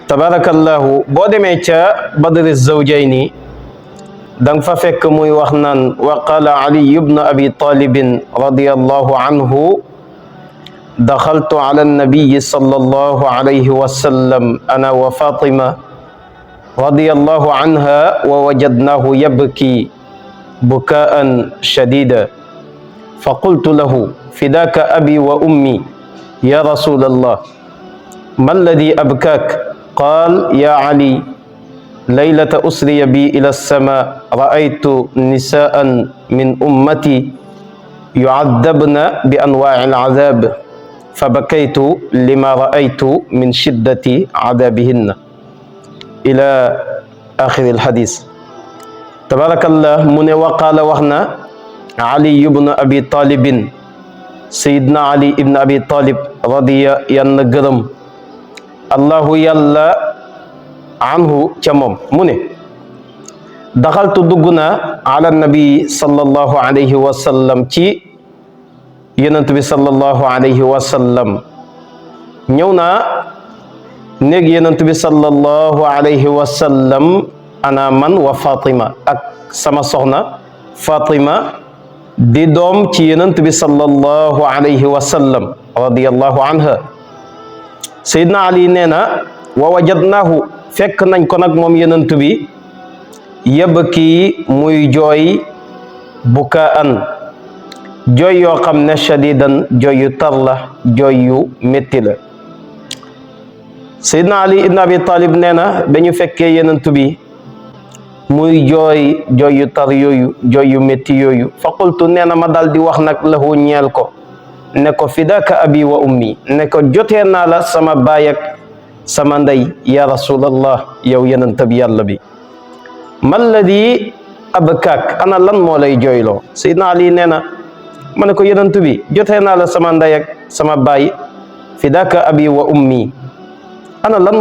tabarakallahu boo demee ca badri zawjayni dang fa fekk muy wax naan wa qala ali ibn abi talibin radiyallahu anhu daxaltu ala annabiyi sallallahu alayhi wa sallam ana wa fatima radiyallahu anha wa wajadnahu yabki bukaan shadida فقلت له فداك أبي وأمي يا رسول الله ما الذي أبكاك قال يا علي ليلة أسري بي إلى السماء رأيت نساء من أمتي يعذبن بأنواع العذاب فبكيت لما رأيت من شدة عذابهن إلى آخر الحديث تبارك الله من وقال وحنا علي بن أبي طالب سيدنا علي بن أبي طالب رضي ينقرم الله يلا عنه كمم منه دخلت دقنا على النبي صلى الله عليه وسلم تي ينتبه صلى الله عليه وسلم نيونا نيجي ينتبه صلى الله عليه وسلم أنا من وفاطمة أك سما صهنا فاطمة di doom ci yonent bi sallallahu alayhi wa sallam radiyallahu anha Seydina Ali nee na wa wajadnaahu fekk nañ ko nag moom yonent bi yabki muy jooy bukaan jooy yoo xam ne shadidan jooy yu tar la jooy yu métti la Seydina Ali ibn Abi Talib nee na dañu fekkee yonent bi muy jooy jooy yu tar yooyu jooy yu métti yooyu fa qultu nee na ma dal di wax nag lahu ñeel ko ne ko fidaka abi wa ummi ne ko jotee naa la sama baay ak sama ndey ya rasulallah yow yonent bi yàlla bi malladi abkaak ana lan moo lay jooyloo Seydina Ali nee na ma ne ko yonent bi jotee naa la sama ndey ak sama baay fidaka abi wa ummi ana lan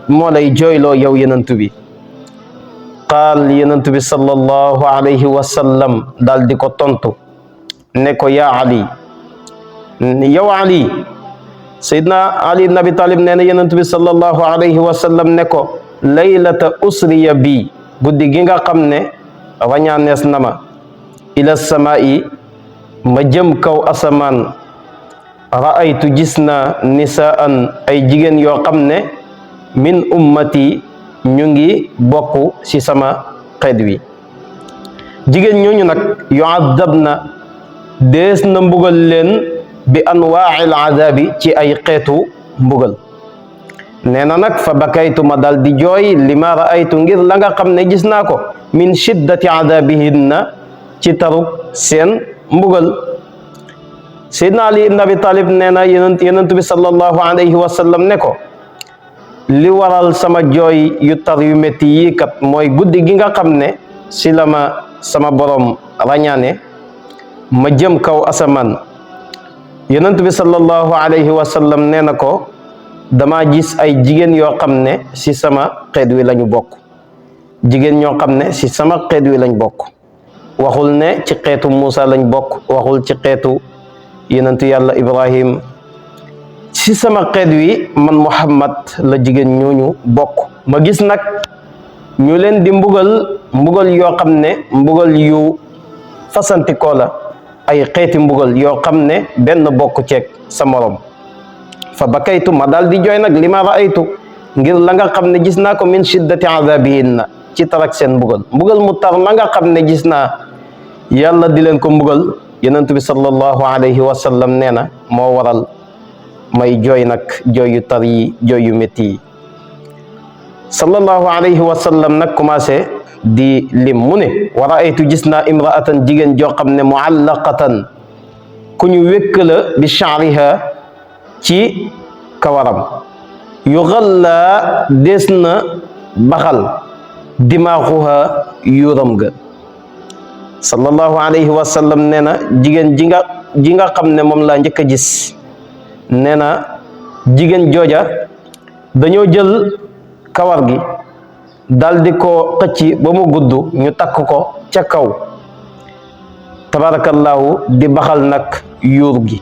moo lay jooyloo yow yonent bi qaal yonent bi sallallahu alayhi wa sallam daal di ko tontu ne ko yaa Ali yow Ali Seydina Ali ibn Abi Talib nee na yonent bi sallallahu alayhi wa sallam ne ko laylata usriya bi guddi gi nga xam ne wañaanees na ma ila samaa'i ma jëm kaw asamaan ra'aytu gis naa nisaan ay jigéen yoo xam ne min ummati ñu ngi bokk ci sama xeet wi jigéen ñooñu nag yu'addabna dees na mbugal leen bi anwaa'il azabi ci ay xeetu mbugal nee na nag fa bakaytu ma dal di jooy lima ra'aytu ngir la nga xam ne gis naa ko min shiddati azabihinna ci taruk seen mbugal Seydina Ali ibn Abi Talib nee na yonent bi sallallahu alayhi wa sallam ne ko li waral sama jooy yu tar yu métti yii kat mooy guddi gi nga xam ne si la ma sama borom rañaane ma jëm kaw asamaan yonent bi sallallahu alayhi wa sallam nee na ko dama gis ay jigéen yoo xam ne si sama xeet wi lañu bokk jigéen ñoo xam ne si sama xeet wi lañ bokk waxul ne ci xeetu Muusa lañ bokk waxul ci xeetu yonentu yàlla Ibrahim ci sama xeet wi man Muhammad la jigéen ñooñu bokk ma gis nag ñu leen di mbugal yoo xam ne mbugal yu fasantikoo la ay xeeti mbugal yoo xam ne benn bokk ceeg sa morom fa bakaytu ma daal di jooy nag li ma raaytu ngir la nga xam ne gis naa ko min shiddati azabihinna ci tarak seen mbugal mu tar la nga xam ne gis naa yàlla di leen ko mbugal yonent bi sallallahu alayhi wa sallam nee na moo waral may jooy nag jooy yu tar yi jooy yu métti yi sallallahu alayhi wa sallam nag commencé di lim mu ne wa raaytu gis naa imraatan jigéen joo xam ne muallaqatan ku ñu wékk la bi sha'riha ci kawaram yughalla des na baxal dimaaxuha yuuram ga sallallahu alayhi wa sallam nee na jigéen ji nga xam ne moom laa njëkk a gis nee na jigéen jooja dañoo jël kawar gi daldi ko xëcc ba mu gudd ñu takk ko ca kaw tabarakallahu di baxal nag yuur gi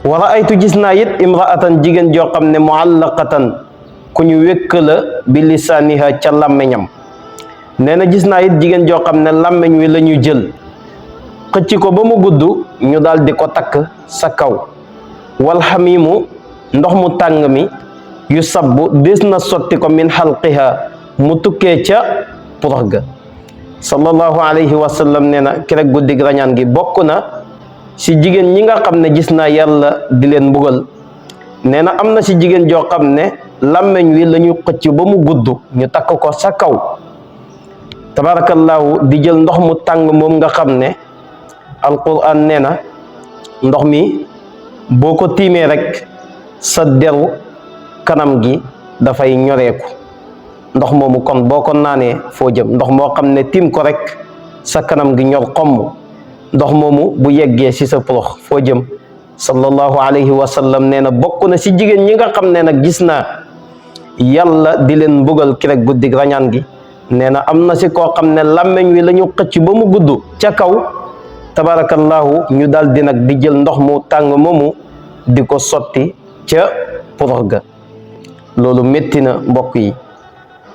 wa raaytu gis naa it imraatan jigéen joo xam ne muallaqatan ku ñu wékk la bi lisaaniha ca làmmeñam. nee na gis naa it jigéen joo xam ne làmmeñ wi la ñu jël xëcc ko ba mu gudd ñu daal di ko takk sa kaw. wal xamiimu ndox mu tàng mi yu sabbu des na sotti ko min xalqiha mu tukkee ca porox ga. sallallahu alayhi wa sallam nee na kerek guddig rañaan gi bokk na si jigéen ñi nga xam ne gis naa yàlla di leen mbugal. nee na am na si jigéen joo xam ne làmmeñ wi la ñu xëcc ba mu gudd ñu takk ko sa kaw tabarakallahu di jël ndox mu tàng moom nga xam ne alquran nee na ndox mi boo ko tiimee rek sa deru kanam gi dafay ñoreeku. ndox moomu kon boo ko naanee foo jëm? ndox moo xam ne tiim ko rek sa kanam gi ñor xomm, ndox moomu bu yeggee ci sa porox foo jëm? sallallahu alayhi wa sallam nee na bokk na ci jigéen ñi nga xam ne nag gis naa yàlla di leen mbugal ki rek guddig rañaan gi. nee na am na ci koo xam ne làmmeñ wi la ñu xëcc ba mu gudd ca kaw tabarakallahu ñu daal di nag di jël ndox mu tàng moomu di ko sotti ca porox ga. loolu métti na mbokk yi.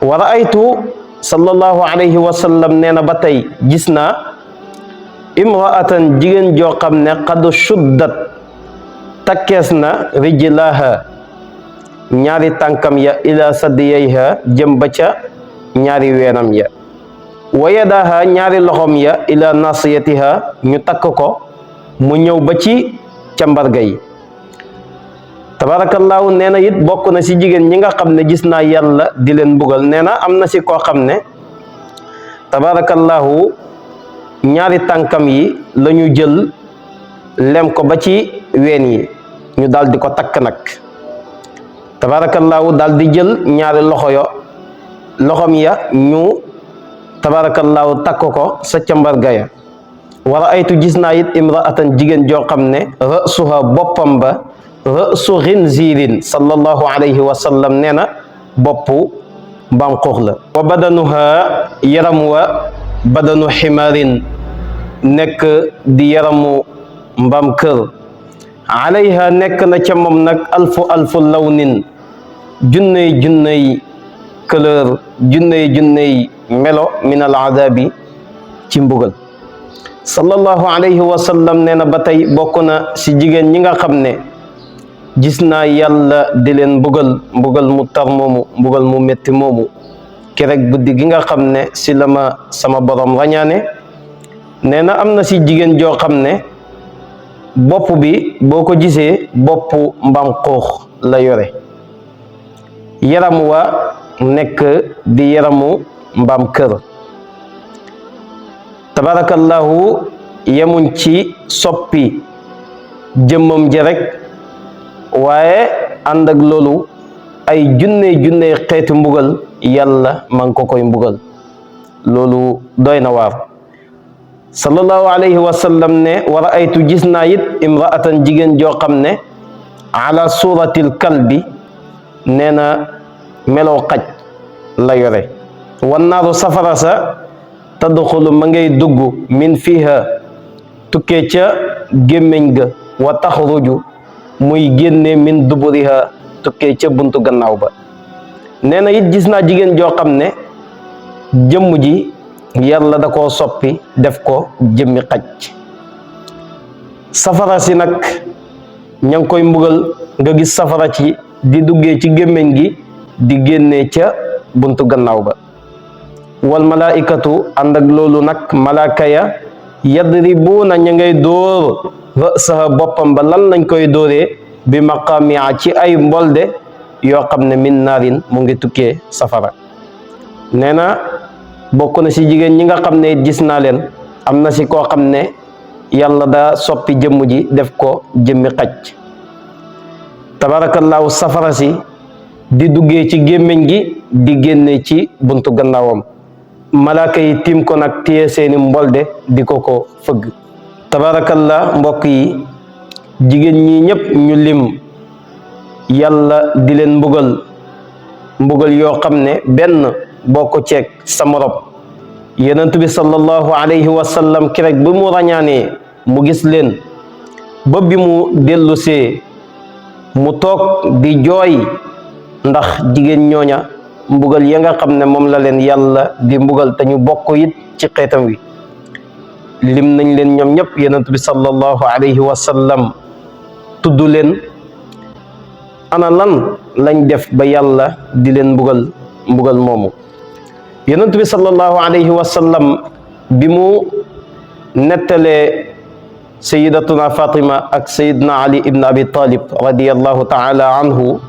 wa raaytu sallallahu alayhi wa sallam nee na ba tey gis naa imraatan jigéen joo xam ne qad shuddat takkees na rijlaha ñaari tànkam ya ila sadiyayha jëm ba ca ñaari weenam ya. wa yadaha ñaari loxom ya ila nasiyatiha ñu takk ko mu ñëw ba ci cambarga yi. tabarakallahu nee na it bokk na ci jigéen ñi nga xam ne gis naa yàlla di leen mbugal. nee na am na ci koo xam ne tabarakallahu ñaari tànkam yi la ñu jël lem ko ba ci ween yi ñu daal di ko takk nag tabarakallahu daal di jël ñaari loxom ya ñu tabarakallahu takk ko sa cambarga ya. wa raaytu gis naa it imraatan jigéen joo xam ne rasuha boppam ba ra'su xinziirin sallallahu alayhi wa sallam nee na boppu mbaam xuux la. wa badanuha yaram wa badanu ximaarin nekk di yaramu mbaam kër. alayha nekk na ca moom nag alfu lawnin junney couleur junney melo min al adabi ci mbugal. sallallahu alayhi wa sallam nee na ba tey bokk na si jigéen ñi nga xam ne gis naa yàlla di leen mbugal mu tar moomu, mbugal mu metti moomu kerek guddi gi nga xam ne si la ma sama borom rañaane. nee na am na si jigéen joo xam ne bopp bi boo ko gisee boppu mbaam xuux la yore, yaram wa nekk di yaramu mbaam kër. tabarakallahu yemuñ ci soppi jëmmam ji rek, waaye ànd ak loolu ay junne xeeti mbugal yàlla ma ngi ko koy mbugal. loolu doy na waar. sallallahu alayhi wa sallam ne wa raaytu gis naa it imraatan jigéen joo xam ne ala suratil kalbi nee na melow xaj la yore. wan naaru safara sa tadxulu ma ngay dugg min fiha tukkee ca gémmiñ ga, wa taxruju muy génne min duburiha tukkee ca buntu gannaaw ba. nee na it gis naa jigéen joo xam ne jëmm ji yàlla da koo soppi def ko jëmmi xaj. safara si nag ña ngi koy mbugal, nga gis safara ci di duggee ci gémmiñ gi di génnee ca buntu gannaaw ba. wal malaikatu ànd ak loolu nag malaaka ya yadribuuna ña ngay dóor ra'saha boppam ba. lan lañ koy dóoree? bi maqamia ci ay mbolde yoo xam ne min naarin mu ngi tukkee safara. nee na bokk na ci jigéen ñi nga xam ne gis naa leen, am na ci koo xam ne yàlla daa soppi jëmm ji def ko jëmmi xaj. tabarakallahu safara si di duggee ci gémmiñ gi di génne ci buntu gannaawam. malaaka yi tiim ko nag téye seeni mbolde di ko fëgg. tabarakallah mbokk yi, jigéen ñi ñëpp ñu lim yàlla di leen mbugal yoo xam ne benn boo ko ceeg sa morom. yonent bi sallallahu alayhi wa sallam ki rek bi mu rañaanee mu gis leen ba bi mu dellusee mu toog di jooy ndax jigéen ñooña mbugal ya nga xam ne moom la leen yàlla di mbugal te ñu bokk it ci xeetam wi. lim nañ leen ñoom ñëpp yonent bi sallallahu alayhi wa sallam tudd leen ana lan lañ def ba yàlla di leen mbugal moomu. yonent bi sallallahu alayhi wa sallam bi mu nettalee sayidatuna Fatima ak sayidna Ali ibn Abi Talib radiyallahu taala anhu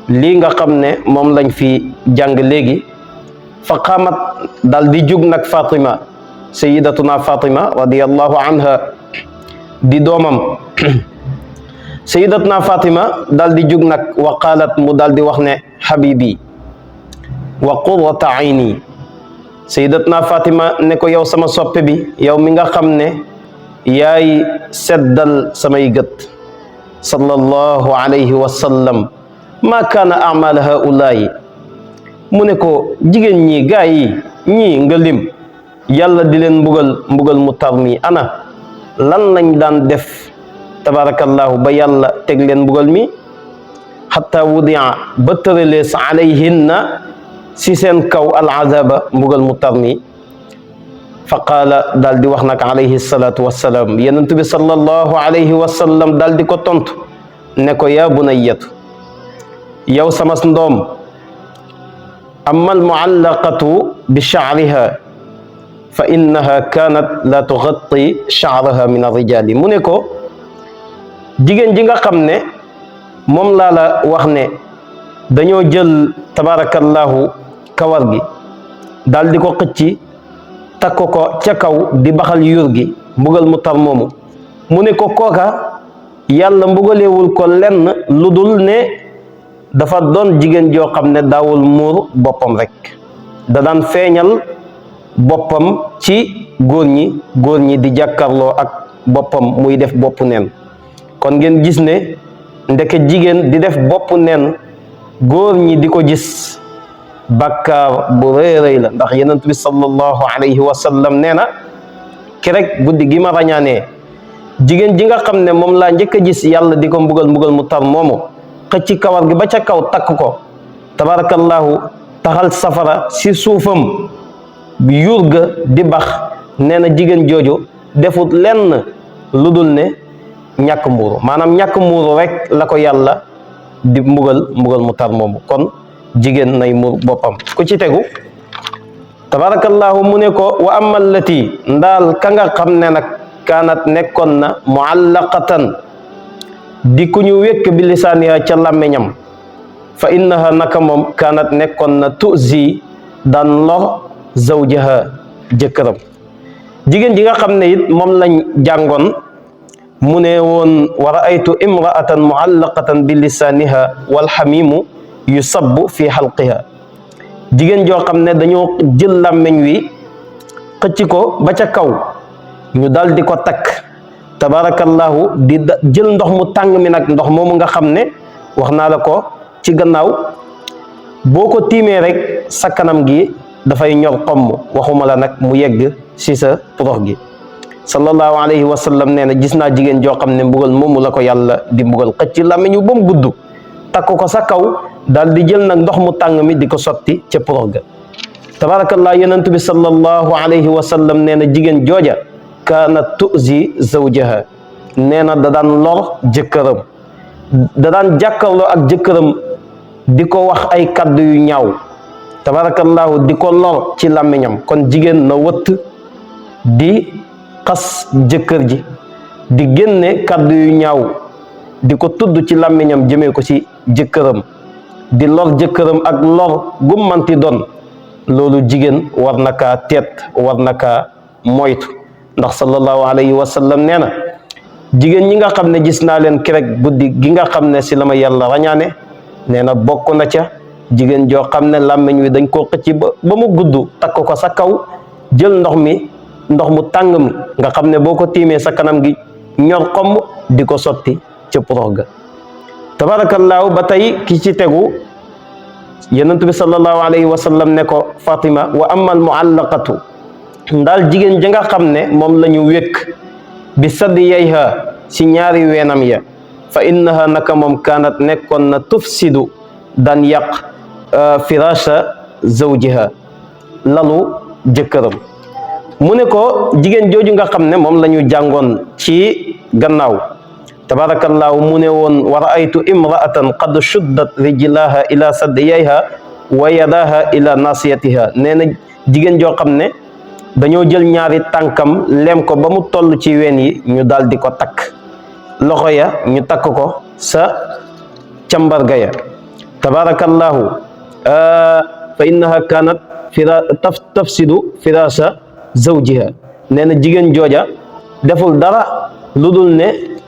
lii nga xam ne moom lañ fi jàng léegi, fa qaamat dal di jug nag Fatima, sayidatuna Fatima radiyallahu anha di doomam sayidatuna Fatima dal di jug nag wa qaalat mu dal di wax ne habibi wa qurrata ayni. sayidatuna Fatima ne ko yow sama soppe bi, yow mi nga xam ne yaay seddal samay gët. sallallahu alayhi wa sallam ma kaana amal haulayi. mu ne ko jigéen ñi gaa yi ñii nga lim yàlla di leen mbugal mu tar mi, ana lan lañ daan def tabarakallahu ba yàlla teg leen mbugal mi. hatta wudia ba tëralees alayhinna si seen kaw al azaba mbugal mu tar mi. fa qaala daal di wax nag alayhi salatu wassalaam, yonent bi sallallahu alayhi wa sallam daal di ko tontu ne ko yaa bunayyatu, yow sama ndoom, amma al muallaqatu bi sha'riha fa innaha kanat la tughatti sha'raha min ar-rijali. mu ne ko jigéen ji nga xam ne moom laa la wax ne dañoo jël tabarakallahu kawar gi daal di ko xëcci takk ko ca kaw di baxal yuur gi, mbugal mu tar moomu. mu ne ko kooka yàlla mbugalewul ko lenn lu dul ne dafa doon jigéen joo xam ne daawul muur boppam rek, da daan feeñal boppam ci góor ñi di jàkkarloo ak boppam muy def bopp neen. kon ngeen gis ne ndeke jigéen di def bopp neen góor ñi di ko gis bàkkaar bu rëy rëy la, ndax yonent bi sallallahu alayhi wa sallam nee na kerek guddi gi ma rañaanee jigéen ji nga xam ne moom laa njëkk a gis yàlla di ko mbugal mu tar moomu, xëcc kawar gi ba ca kaw takk ko tabarakallahu taxal safara si suufam yuur ga di bax, nee na jigéen jooju defut lenn lu dul ne ñàkk muuru, maanaam ñàkk muuru rek la ko yàlla di mbugal mu tar moomu. kon jigéen nay muur boppam. ku ci tegu tabarakallahu mu ne ko wa amma allati, ndaal ka nga xam ne nag kaanat nekkoon na muallaqatan di ku ñu wékk bi lisaaniha ca làmmiñam, fa innaha naka moom kaanat nekkoon na tuzi daan lor zawjaha jëkkëram. jigéen ji nga xam ne it moom lañ jàngoon mu ne woon wa ra'aytu imra'atan muallaqatan bi lisaaniha wal hamimu yusabbu fi halqiha. jigéen joo xam ne dañoo jël làmmiñ wi xëcc ko ba ca kaw ñu dal di ko takk tabarakallahu di jël ndox mu tàng mi nag, ndox moomu nga xam ne wax naa la ko ci gannaaw boo ko tiimee rek sa kanam gi dafay ñor xomm, waxuma la nag mu yegg si sa porox gi. sallallahu alayhi wa sallam nee na gis naa jigéen joo xam ne mbugal moomu la ko yàlla di mbugal, xëcc làmmiñ wi ba mu gudd takk ko sa kaw daal di jël nag ndox mu tàng mi di ko sotti ca porox ga. tabarakallah yonent bi sallallahu alayhi wa sallam nee na jigéen jooja kaanat tuzi zawjaha, nee na da daan lor jëkkëram, da daan jàkkarloo ak jëkkëram di ko wax ay kaddu yu ñaaw tabarakallahu, di ko lor ci làmmiñam. kon jigéen na wëtt di xas jëkkër ji, di génne kaddu yu ñaaw di ko tudd ci làmmiñam jëmee ko ci jëkkëram, di lor jëkkëram ak lor gum manti doon, loolu jigéen war na kaa teet, war na kaa moytu. ndax sallallahu alayhi wa sallam nee na jigéen ñi nga xam ne gis naa leen kerek guddi gi nga xam ne si la ma yàlla rañaane, nee na bokk na ca jigéen joo xam ne làmmiñ wi dañ koo xëcc ba mu gudd takk ko sa kaw, jël ndox mu tàng mi nga xam ne boo ko tiimee sa kanam gi ñor xomm di ko sotti ca porox ga. tabarakallahu ba tey ki ci tegu yonent bi sallallahu alayhi wa sallam ne ko Fatima wa amma al muallaqatu, ndaal jigéen ja nga xam ne moom la ñu wékk bi sadiyayha si ñaari weenam ya fa innaha naka moom kaanat nekkoon na tufsidu daan yàq firasha zawjiha lalu jëkkëram. mu ne ko jigéen jooju nga xam ne moom la ñu jàngoon ci gannaaw tabarakallahu mu ne woon wa raaytu imraatan qad shuddat rijlaha ila saddiyayha wa yadaha ila nasiyatiha nee na jigéen joo xam ne dañoo jël ñaari tànkam lem ko ba mu toll ci ween yi ñu daal di ko takk loxo ya ñu takk ko sa cambarga ya tabarakallahu fa innaha kanat tafsidu firasa zawjiha nee na jigéen jooja deful dara lu dul ne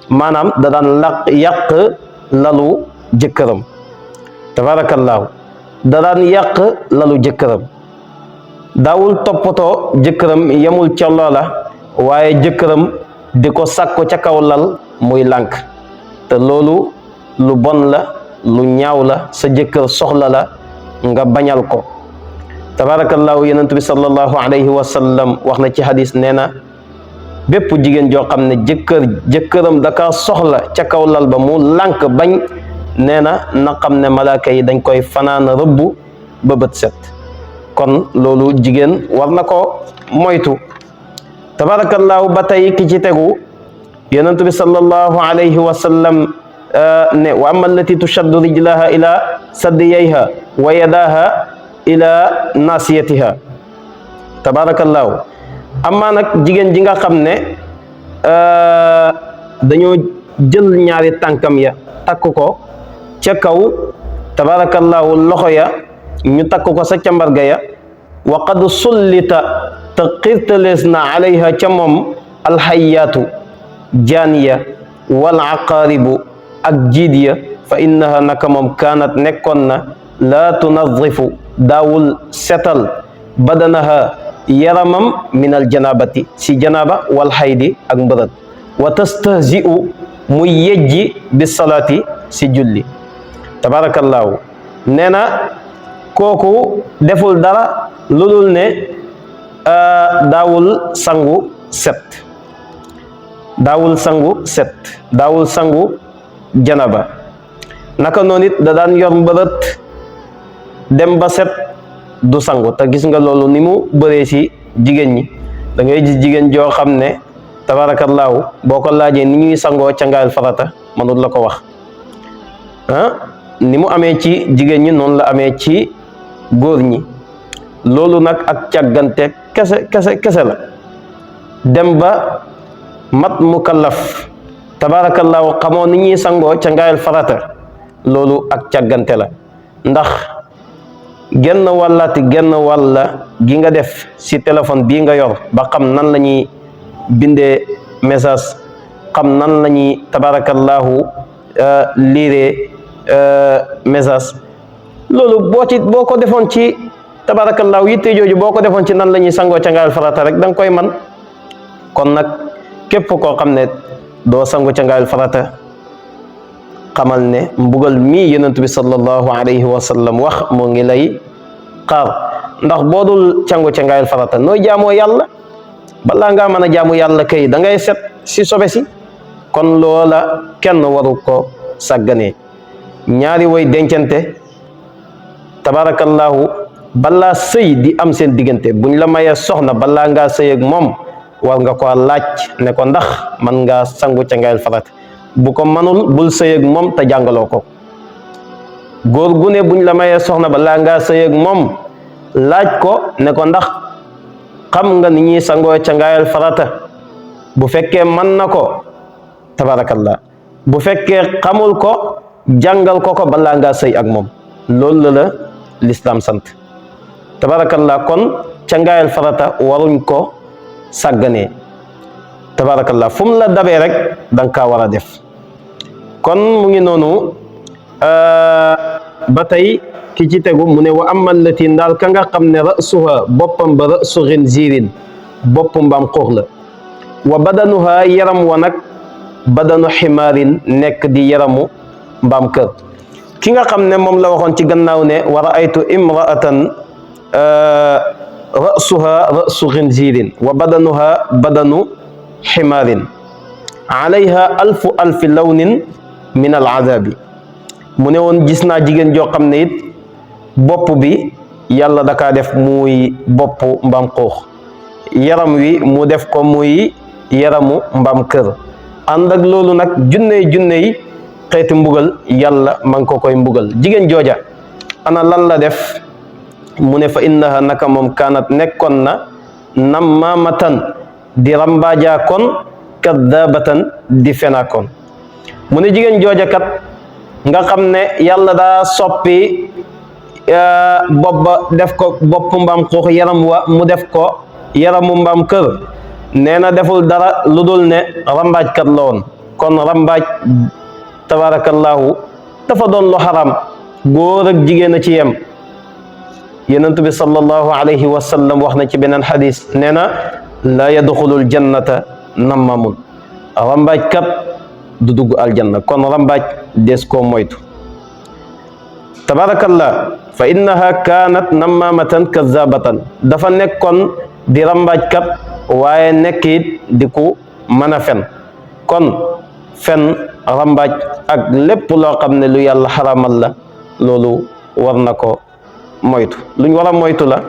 maanaam da daan yàq lalu jëkkëram tabarakallahu da daan yàq lalu jëkkëram daawul toppatoo jëkkëram yemul ca loola waaye jëkkëram di ko sàkko ca kaw lal muy lànk te loolu lu bon la lu ñaaw la sa jëkkër soxla la nga bañal ko tabarakallahu yonent bi sallallahu alayhi wa sallam wax na ci hadis nee na bépp jigéen joo xam ne jëkkëram daka soxla ca kaw lal ba mu lànk bañ nee na xam ne malaaka yi dañ koy fanaan rëbb ba bët set kon loolu jigéen war na ko moytu tabarakallahu ba tey ki ci tegu yonent bi sallallahu alayhi wa sallam ne wa amma allati tushaddu rijlaha ila saddiyayha wa yadaha ila nasiyatiha tabarakallahu amma nag jigéen ji nga xam ne dañoo jël ñaari tànkam ya takk ko ca kaw tabarakallahu loxo ya ñu takk ko sa cambarga ya wa qad sullita te xirtalees na alayha ca moom alxayaatu jaaniya wal aqaaribu ak jiid ya fa innaha naka moom kaanat nekkoon na laa tunadifu daawul setal badanaha yaramam min al janabati si janaba wal xaydi ak mbërët wa tastahzi'u muy yejji bi salaati si julli tabarakallahu nee na kooku deful dara lu dul ne daawul sangu set daawul sangu janaba naka noonu it da daan yor mbërët dem ba set du sangu te gis nga loolu ni mu bëree ci jigéen ñi da ngay gis jigéen joo xam ne tabarakallahu boo ko laajee ni ñuy sangoo cangaayal farata mënul la ko wax ni mu amee ci jigéen ñi noonu la amee ci góor ñi loolu nag ak càggante kese la dem ba mat mukallaf tabarakallahu xamoo ni ñuy sangoo cangaayal farata loolu ak càggante la ndax genn wàlla gi nga def si téléphone bii nga yor ba xam nan la ñuy bindee message xam nan la ñuy tabarakallahu liiree message loolu boo ko defoon ci tabarakallahu yitte jooju boo ko defoon ci nan la ñuy sangoo cangaayal farata rek da nga koy man kon nag képp koo xam ne doo sangu cangaayal farata xamal ne mbugal mii yonent bi sallallahu alayhi wa sallam wax moo ngi lay xaar ndax boo dul cangaayal farata nooy jaamoo yàlla balaa ngaa mën a jaamu yàlla kay da ngay set si sobe si kon loola kenn waru ko sàgganee ñaari way dencante tabarakallahu balaa sëy di am seen diggante buñ la mayee soxna balaa ngaa sëy ak moom war nga ko laaj ne ko ndax man ngaa sangu cangaayal farata bu ko manul bul sëy ak moom te jàngaloo ko góor gu ne buñ la mayee soxna balaa ngaa sëy ak moom laaj ko ne ko ndax xam nga ni ñuy sangoo cangaayal farata bu fekkee mën na ko tabarakallah bu fekkee xamul ko jàngal ko balaa ngaa sëy ak moom loolu la l'islam sant tabarakallah kon cangaayal farata waruñ ko sàgganee tabarakallah fu mu la dabee rek danga kaa war a def kon mu ngi noonu ba tey ki ci tegu mu ne wa amma allati ndaal ka nga xam ne rasuha boppam ba rasu xinziirin bopp mbaam xuux la wa badanuha yaram wa nag badanu ximaarin nekk di yaramu mbaam kër ki nga xam ne moom la waxoon ci gannaaw ne wa raaytu imraatan rasuha rasu xinziirin wa badanuha badanu ximaarin alayha alfi lawnin min al azabi mu ne woon gis naa jigéen joo xam ne it bopp bi yàlla dakaa def muy bopp mbaam xuux yaram wi mu def ko muy yaramu mbaam kër ànd ak loolu nag junney xeeti mbugal yàlla ma ngi ko koy mbugal jigéen jooja ana lan la def mu ne fa innaha naka moom kaanat nekkoon na nammaamatan di rambaaja kon kaddaabatan di fena kon mu ne jigéen jooja kat nga xam ne yàlla daa soppi bopp ba def ko bopp mbaam xuux yaram wa mu def ko yaramu mbaam kër nee na deful dara lu dul ne rambaajkat la woon kon rambaaj tabarakallahu dafa doon lu xaram góor ak jigéen a ci yem yonent bi sallallahu alayhi wa sallam wax na ci beneen xadis nee na la yadxulul jannata nammamun rambaajkat du dugg aljanna kon rambaaj des koo moytu tabarakallah fa innaha kaanat nammamatan kazabatan dafa nekkoon di rambaajkat waaye nekkit di ku mën a fen kon fen rambaaj ak lépp loo xam ne lu yàlla xaramal la loolu war na ko moytu luñ war a moytu la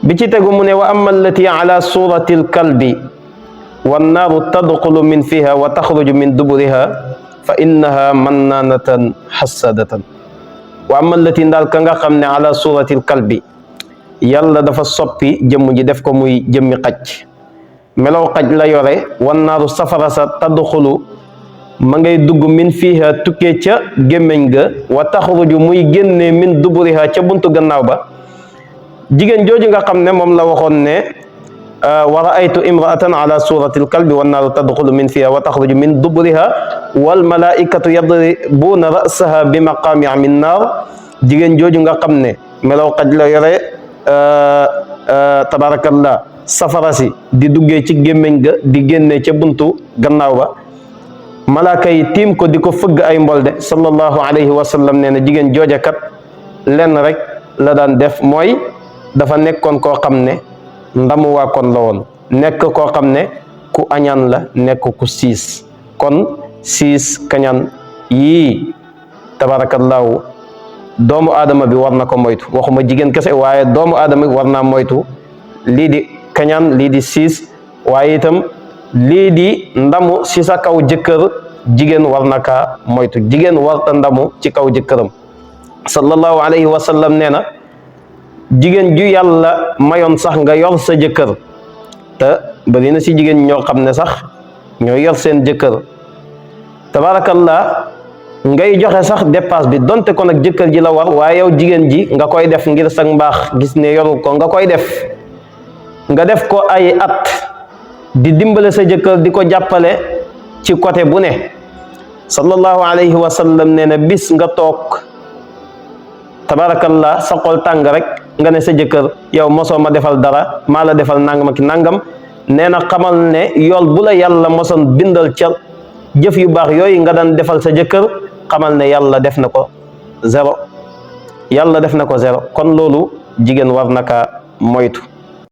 bi ci tegu mu ne wa amma allati ala surati alkalbi wannaaru tadxulu min fiha wa taxruju min duburiha fa innaha mannanatan xassadatan wa amma allati ndaal ka nga xam ne ala surati alkalbi yàlla dafa soppi jëmm ji def ko muy jëmmi xaj melaw xaj la yore wannaaru safara sa tadxulu ma ngay dugg min fiha tukkee ca gémmiñ ga wa taxruju muy génne min duburiha ca buntu gannaaw ba jigéen jooju nga xam ne moom la waxoon ne wa raaytu imraatan ala surati alkalbi wannaaru tadxulu min fiha wa taxruju min duburiha wal malaikatu yadribuuna rasaha bi maqaami min naar jigéen jooju nga xam ne melaw xaj la yore tabarakallah safara si di duggee ci gémmiñ ga di génne ca buntu gannaaw ba malaaka yi tiim ko di ko fëgg ay mbolde sallallahu alayhi wa sallam nee na jigéen joojakat lenn rek la daan def mooy dafa nekkoon koo xam ne ndamu waa kon la woon nekk koo xam ne ku añaan la nekk ku siis kon siis kañaan yii tabarakallahu doomu aadama bi war na ko moytu waxuma jigéen kese waaye doomu aadama bi war naa moytu lii di kañaan lii di siis waaye itam lii di ndamu si sa kaw jëkkër jigéen war na kaa moytu jigéen warta ndamu ci kaw jëkkëram sallallahu alayhi wa sallam nee na jigéen ju yàlla mayoon sax nga yor sa jëkkër te bari na si jigéen ñoo xam ne sax ñoo yor seen jëkkër tabarakallah ngay joxe sax dépasse bi donte ko nag jëkkër ji la war waaye yow jigéen ji nga koy def ngir sa mbaax gis ne yoru ko nga koy def nga def ko ay at di dimbale sa jëkkër di ko jàppale ci côté bu ne sallallahu alayhi wa sallam nee na bis nga toog tabarakallah sa xol tàng rek nga ne sa jëkkër yow mosoo ma defal dara maa la defal nangam ak nangam nee na xamal ne yool bu la yàlla mosoon bindal ca jëf yu baax yooyu nga daan defal sa jëkkër xamal ne yàlla def na ko zéro yàlla def na ko zéro kon loolu jigéen war na kaa moytu